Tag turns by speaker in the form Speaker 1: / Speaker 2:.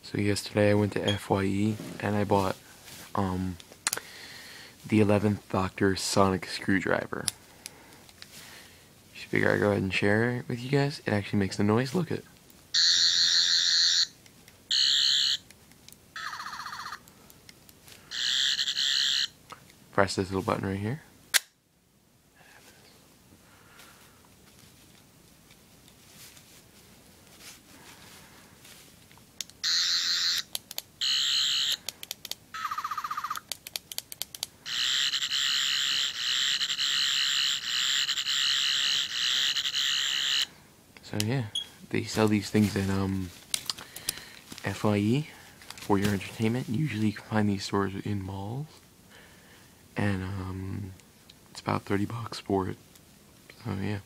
Speaker 1: So yesterday I went to FYE and I bought the 11th Doctor sonic screwdriver. Just figure I'd go ahead and share it with you guys. It actually makes the noise. Look at it. Press this little button right here. So yeah, they sell these things in FYE for your entertainment. Usually you can find these stores in malls, and it's about $30 for it. So yeah.